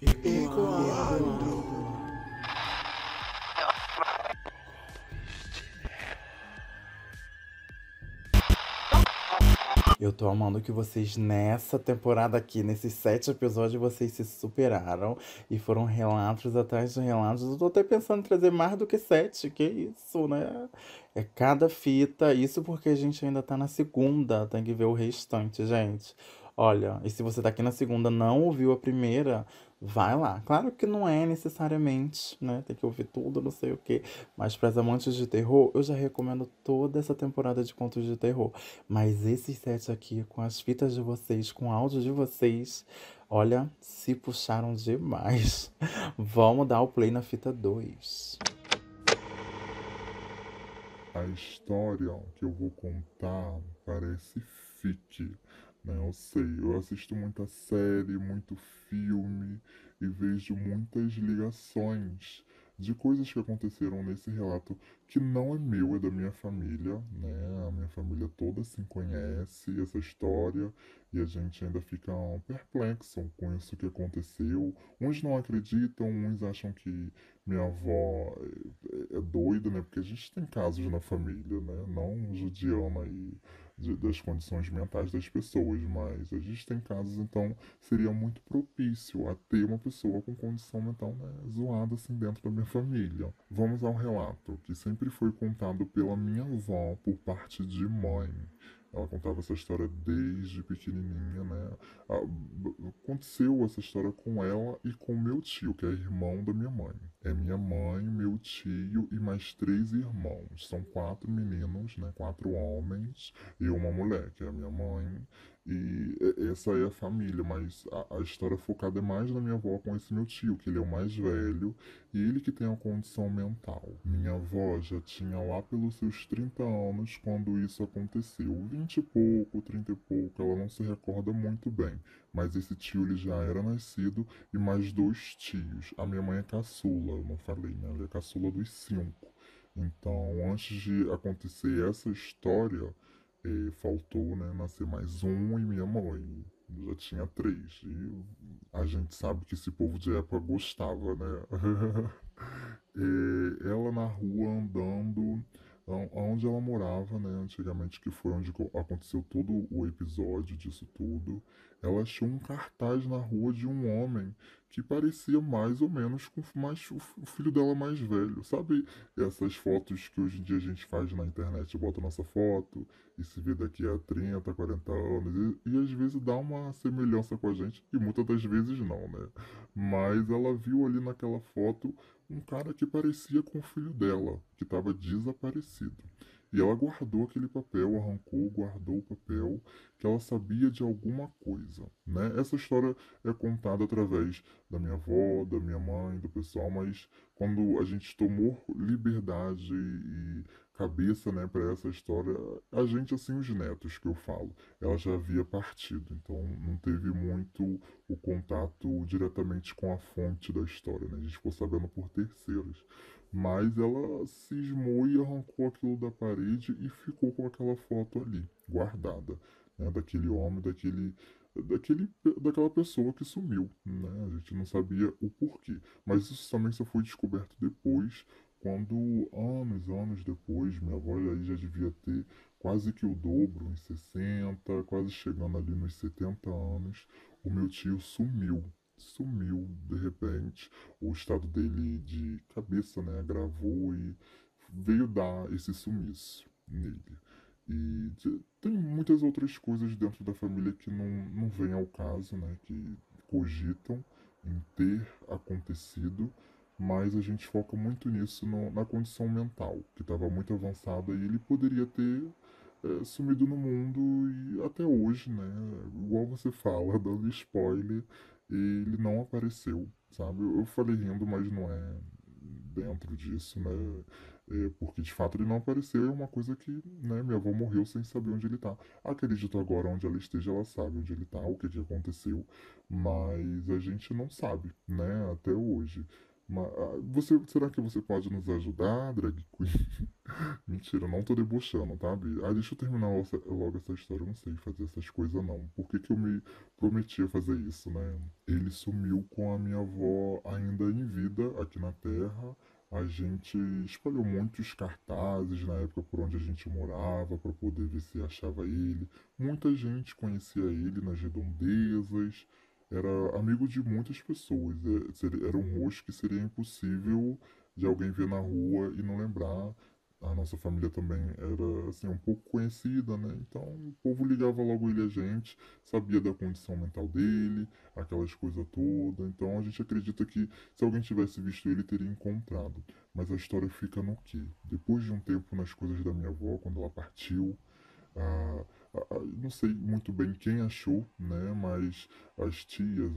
Ecoando. Eu tô amando que vocês nessa temporada aqui, nesses 7 episódios, vocês se superaram e foram relatos atrás de relatos. Eu tô até pensando em trazer mais do que 7, que isso, né? É cada fita, isso porque a gente ainda tá na segunda, tem que ver o restante, gente. Olha, e se você tá aqui na segunda, não ouviu a primeira, vai lá. Claro que não é necessariamente, né? Tem que ouvir tudo, não sei o quê. Mas para os amantes de terror, eu já recomendo toda essa temporada de contos de terror. Mas esses 7 aqui, com as fitas de vocês, com o áudio de vocês, olha, se puxaram demais. Vamos dar o play na fita 2. A história que eu vou contar parece fic, né? Eu sei, eu assisto muita série, muito filme e vejo muitas ligações de coisas que aconteceram nesse relato que não é meu, é da minha família, né? A minha família toda se conhece essa história e a gente ainda fica perplexo com isso que aconteceu. Uns não acreditam, uns acham que minha avó é doida, né? Porque a gente tem casos na família, né? Não judiando aí das condições mentais das pessoas, mas a gente tem casos, então seria muito propício a ter uma pessoa com condição mental, né, zoada assim dentro da minha família. Vamos ao relato, que sempre foi contado pela minha avó por parte de mãe. Ela contava essa história desde pequenininha, né? Aconteceu essa história com ela e com meu tio, que é irmão da minha mãe. É minha mãe, meu tio e mais 3 irmãos. São 4 meninos, né? 4 homens e uma mulher, que é a minha mãe. E essa é a família, mas a história focada é mais na minha avó com esse meu tio, que ele é o mais velho e ele que tem a condição mental. Minha avó já tinha lá pelos seus 30 anos quando isso aconteceu. 20 e pouco, 30 e pouco, ela não se recorda muito bem. Mas esse tio ele já era nascido e mais 2 tios. A minha mãe é caçula, eu não falei, né? Ela é caçula dos 5. Então, antes de acontecer essa história, faltou, né, nascer mais um e minha mãe. Já tinha 3. E a gente sabe que esse povo de época gostava, né? Ela na rua andando, onde ela morava, né, antigamente, que foi onde aconteceu todo o episódio disso tudo, ela achou um cartaz na rua de um homem que parecia mais ou menos com mais, o filho dela mais velho. Sabe essas fotos que hoje em dia a gente faz na internet, bota nossa foto e se vê daqui a 30, 40 anos, e às vezes dá uma semelhança com a gente, e muitas das vezes não, né? Mas ela viu ali naquela foto um cara que parecia com o filho dela, que estava desaparecido. E ela guardou aquele papel, arrancou, guardou o papel, que ela sabia de alguma coisa, né? Essa história é contada através da minha avó, da minha mãe, do pessoal, mas quando a gente tomou liberdade e cabeça, né, para essa história, a gente, assim, os netos que eu falo, ela já havia partido, então não teve muito o contato diretamente com a fonte da história, né? A gente ficou sabendo por terceiros. Mas ela cismou e arrancou aquilo da parede e ficou com aquela foto ali, guardada, né? Daquele homem, daquele, daquela pessoa que sumiu, né? A gente não sabia o porquê. Mas isso também só foi descoberto depois, quando anos depois, minha avó aí já devia ter quase que o dobro, uns 60, quase chegando ali nos 70 anos, o meu tio sumiu. Sumiu de repente. O estado dele de cabeça, né, agravou e veio dar esse sumiço nele. E tem muitas outras coisas dentro da família que não vêm ao caso, né, que cogitam em ter acontecido, mas a gente foca muito nisso na condição mental, que estava muito avançada e ele poderia ter sumido no mundo e até hoje, né? Igual você fala, dando spoiler, ele não apareceu, sabe? Eu falei rindo, mas não é dentro disso, né? Porque de fato ele não apareceu, é uma coisa que, né, minha avó morreu sem saber onde ele tá. Acredito agora onde ela esteja, ela sabe onde ele tá, o que que aconteceu, mas a gente não sabe, né, até hoje. Será que você pode nos ajudar, drag queen? Mentira, não tô debochando, tá, Bi? Deixa eu terminar logo essa história. Eu não sei fazer essas coisas, não. Por que que eu me prometia fazer isso, né? Ele sumiu com a minha avó ainda em vida aqui na Terra. A gente espalhou muitos cartazes na época por onde a gente morava para poder ver se achava ele. Muita gente conhecia ele nas redondezas. Era amigo de muitas pessoas. Era um rosto que seria impossível de alguém ver na rua e não lembrar. A nossa família também era assim um pouco conhecida, né? Então o povo ligava logo ele a gente, sabia da condição mental dele, aquelas coisas todas. Então a gente acredita que se alguém tivesse visto ele, teria encontrado. Mas a história fica no quê? Depois de um tempo nas coisas da minha avó, quando ela partiu, ah, não sei muito bem quem achou, né? Mas as tias,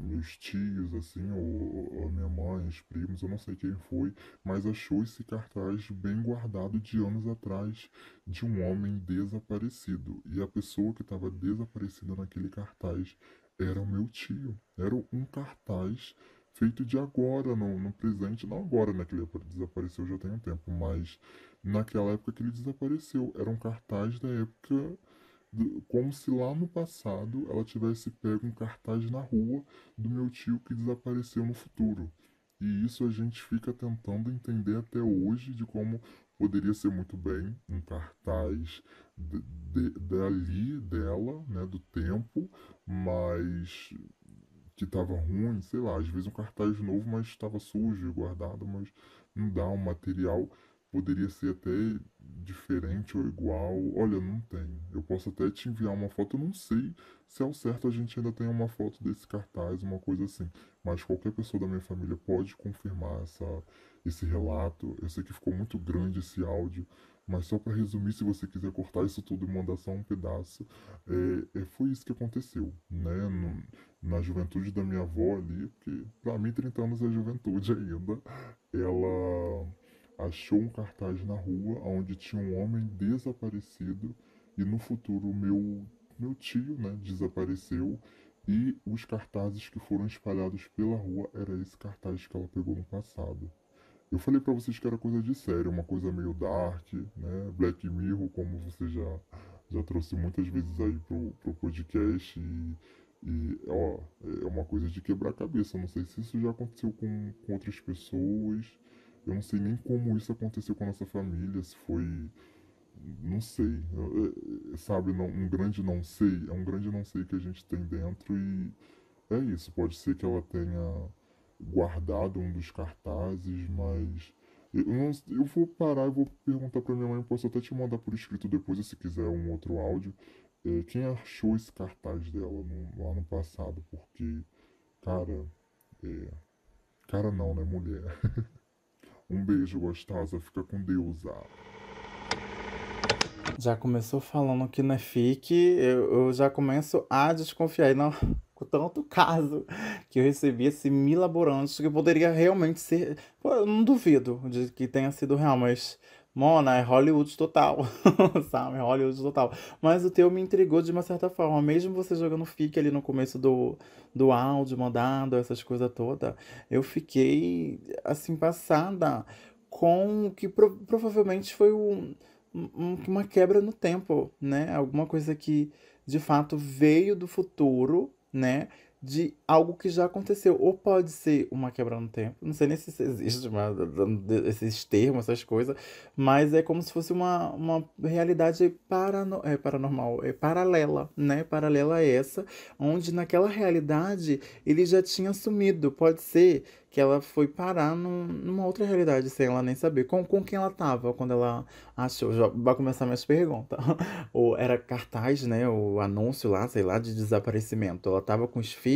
meus tios, assim, ou a minha mãe, os primos, eu não sei quem foi, mas achou esse cartaz bem guardado de anos atrás de um homem desaparecido. E a pessoa que estava desaparecida naquele cartaz era o meu tio. Era um cartaz feito de agora, no presente, não agora, né? Que ele desapareceu já tem um tempo, mas naquela época que ele desapareceu. Era um cartaz da época, como se lá no passado ela tivesse pego um cartaz na rua do meu tio que desapareceu no futuro. E isso a gente fica tentando entender até hoje de como poderia ser muito bem um cartaz dali, dela, né, do tempo, mas que estava ruim, sei lá, às vezes um cartaz novo, mas estava sujo e guardado, mas não dá, um material poderia ser até diferente ou igual. Olha, não tem. Eu posso até te enviar uma foto, eu não sei se ao certo a gente ainda tem uma foto desse cartaz, uma coisa assim, mas qualquer pessoa da minha família pode confirmar esse relato. Eu sei que ficou muito grande esse áudio, mas só para resumir, se você quiser cortar isso tudo e mandar só um pedaço, foi isso que aconteceu, né? Na juventude da minha avó ali, porque pra mim 30 anos é juventude ainda, ela achou um cartaz na rua onde tinha um homem desaparecido e no futuro meu tio, né, desapareceu e os cartazes que foram espalhados pela rua era esse cartaz que ela pegou no passado. Eu falei pra vocês que era coisa de sério, uma coisa meio dark, né, Black Mirror, como você já trouxe muitas vezes aí pro podcast ó, é uma coisa de quebrar a cabeça. Eu não sei se isso já aconteceu com outras pessoas. Eu não sei nem como isso aconteceu com a nossa família, se foi. Não sei. Sabe, um grande não sei. É um grande não sei que a gente tem dentro e é isso. Pode ser que ela tenha guardado um dos cartazes, mas. Eu vou parar e vou perguntar pra minha mãe. Posso até te mandar por escrito depois, se quiser, um outro áudio. Quem achou esse cartaz dela no ano passado? Porque, cara, é, cara não, né, mulher? Um beijo gostosa, fica com Deus. Já começou falando que não é fique, eu já começo a desconfiar. E não, com tanto caso que eu recebi esse milaborante que poderia realmente ser. Pô, eu não duvido de que tenha sido real, mas. Mona, é Hollywood total, sabe? É Hollywood total. Mas o teu me intrigou de uma certa forma. Mesmo você jogando fique ali no começo do áudio, mandado, essas coisas todas, eu fiquei, assim, passada com o que provavelmente foi uma quebra no tempo, né? Alguma coisa que de fato veio do futuro, né? De algo que já aconteceu. Ou pode ser uma quebra no tempo. Não sei nem se isso existe, mas, esses termos, essas coisas. Mas é como se fosse uma realidade paranormal, é paralela, né? Paralela a essa, onde naquela realidade ele já tinha sumido. Pode ser que ela foi parar numa outra realidade, sem ela nem saber. Com quem ela tava quando ela achou? Já vai começar minhas perguntas. Ou era cartaz, né? O anúncio lá, sei lá, de desaparecimento. Ela tava com os filhos.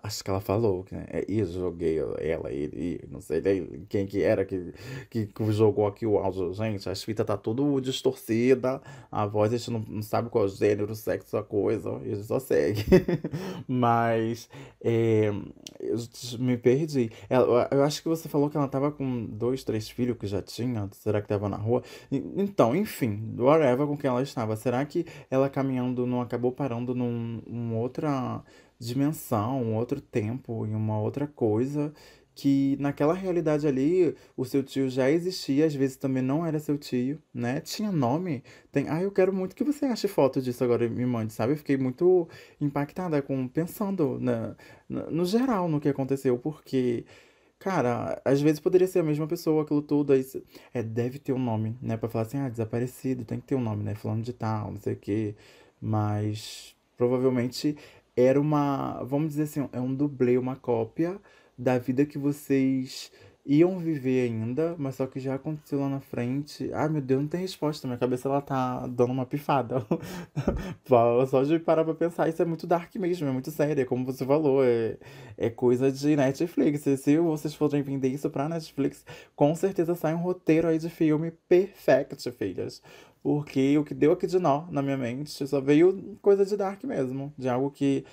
Acho que ela falou, né? E eu joguei ela, ele, não sei nem quem que era que jogou aqui o áudio. Gente, as fitas tá tudo distorcida, a voz a gente não sabe qual é o gênero, o sexo, a coisa, e a gente só segue. Mas é, eu me perdi. Eu acho que você falou que ela tava com dois, três filhos que já tinha. Será que tava na rua? Então, enfim, whatever com quem ela estava. Será que ela caminhando não acabou parando numa outra dimensão, um outro tempo, em uma outra coisa que naquela realidade ali, o seu tio já existia, às vezes também não era seu tio, né? Tinha nome. Tem... Ah, eu quero muito que você ache foto disso agora e me mande, sabe? Eu fiquei muito impactada pensando no geral no que aconteceu, porque. Cara, às vezes poderia ser a mesma pessoa, aquilo tudo, deve ter um nome, né? Pra falar assim, desaparecido, tem que ter um nome, né? Fulano de tal, não sei o quê. Mas provavelmente era vamos dizer assim, é um dublê, uma cópia da vida que vocês iam viver ainda, mas só que já aconteceu lá na frente. Ai, meu Deus, não tem resposta, minha cabeça ela tá dando uma pifada. Só de parar pra pensar, isso é muito dark mesmo, é muito sério, é como você falou, é coisa de Netflix. E se vocês forem vender isso pra Netflix, com certeza sai um roteiro aí de filme perfect, filhas. Porque o que deu aqui de nó na minha mente só veio coisa de dark mesmo. De algo que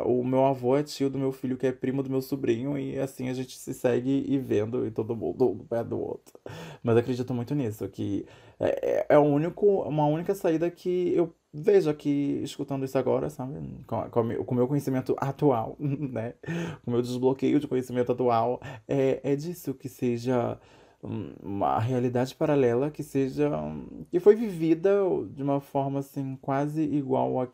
o meu avô é tio do meu filho, que é primo do meu sobrinho, e assim a gente se segue e vendo, e todo mundo um pé do outro. Mas acredito muito nisso, que uma única saída que eu vejo aqui, escutando isso agora, sabe? Com o meu conhecimento atual, né? Com o meu desbloqueio de conhecimento atual, é disso, que seja uma realidade paralela que foi vivida de uma forma assim quase igual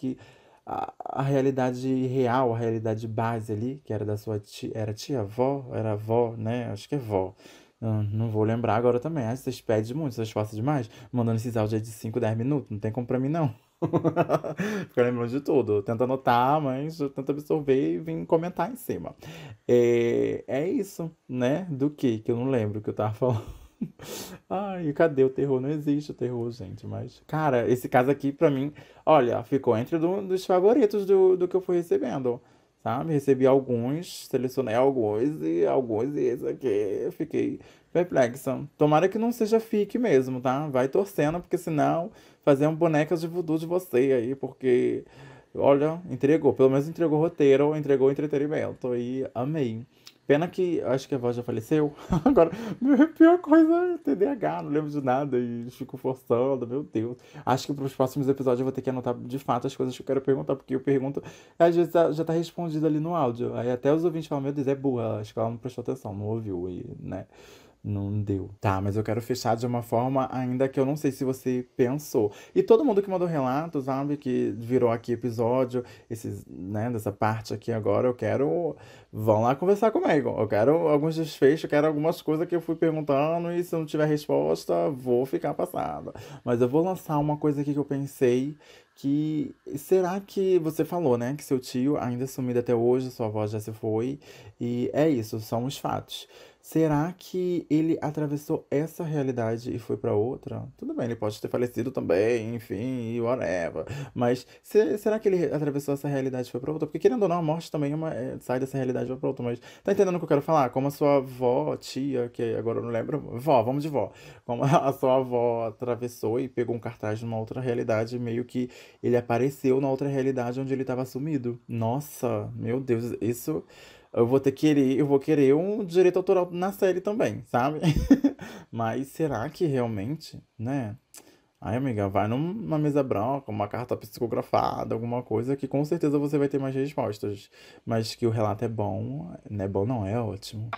a realidade real, a realidade base ali, que era da sua tia, era tia-avó, era avó, né? Acho que é vó. Não vou lembrar agora também. Vocês pedem muito, vocês forçam demais, mandando esses áudios aí de 5 10 minutos, não tem como pra mim não. Fica lembrando de tudo. Tenta anotar, mas eu tento absorver e vim comentar em cima. É isso, né? Do que eu não lembro o que eu tava falando. Ai, cadê o terror? Não existe o terror, gente. Mas, cara, esse caso aqui, pra mim, olha, ficou entre dos favoritos do que eu fui recebendo. Sabe? Recebi alguns, selecionei alguns, e esse aqui eu fiquei perplexa. Tomara que não seja fique mesmo, tá? Vai torcendo, porque senão fazer um boneca de voodoo de você aí, porque, olha, entregou. Pelo menos entregou o roteiro, entregou entretenimento. E amei. Pena que acho que a avó já faleceu. Agora, a pior coisa é TDAH, não lembro de nada e fico forçando, meu Deus. Acho que para os próximos episódios eu vou ter que anotar de fato as coisas que eu quero perguntar, porque eu pergunto, às vezes já tá respondido ali no áudio. Aí até os ouvintes falam, meu Deus, é burra, acho que ela não prestou atenção, não ouviu, e, né? Não deu. Tá, mas eu quero fechar de uma forma ainda que eu não sei se você pensou. E todo mundo que mandou relato, sabe, que virou aqui episódio, né, dessa parte aqui agora, eu quero. Vão lá conversar comigo. Eu quero alguns desfechos, eu quero algumas coisas que eu fui perguntando e se não tiver resposta, vou ficar passada. Mas eu vou lançar uma coisa aqui que eu pensei. Que será que você falou, né? Que seu tio ainda é sumido até hoje, sua avó já se foi. E é isso, são os fatos. Será que ele atravessou essa realidade e foi pra outra? Tudo bem, ele pode ter falecido também, enfim, e whatever. Mas será que ele atravessou essa realidade e foi pra outra? Porque querendo ou não, a morte também sai dessa realidade e vai pra outra. Mas tá entendendo o que eu quero falar? Como a sua avó, tia, que agora eu não lembro. Vó, vamos de vó. Como a sua avó atravessou e pegou um cartaz numa outra realidade, meio que ele apareceu na outra realidade onde ele estava sumido. Nossa, meu Deus, isso eu vou querer um direito autoral na série também, sabe? Mas será que realmente, né? Ai, amiga, vai numa mesa branca, uma carta psicografada, alguma coisa que com certeza você vai ter mais respostas. Mas que o relato é bom, não é bom, não, é ótimo.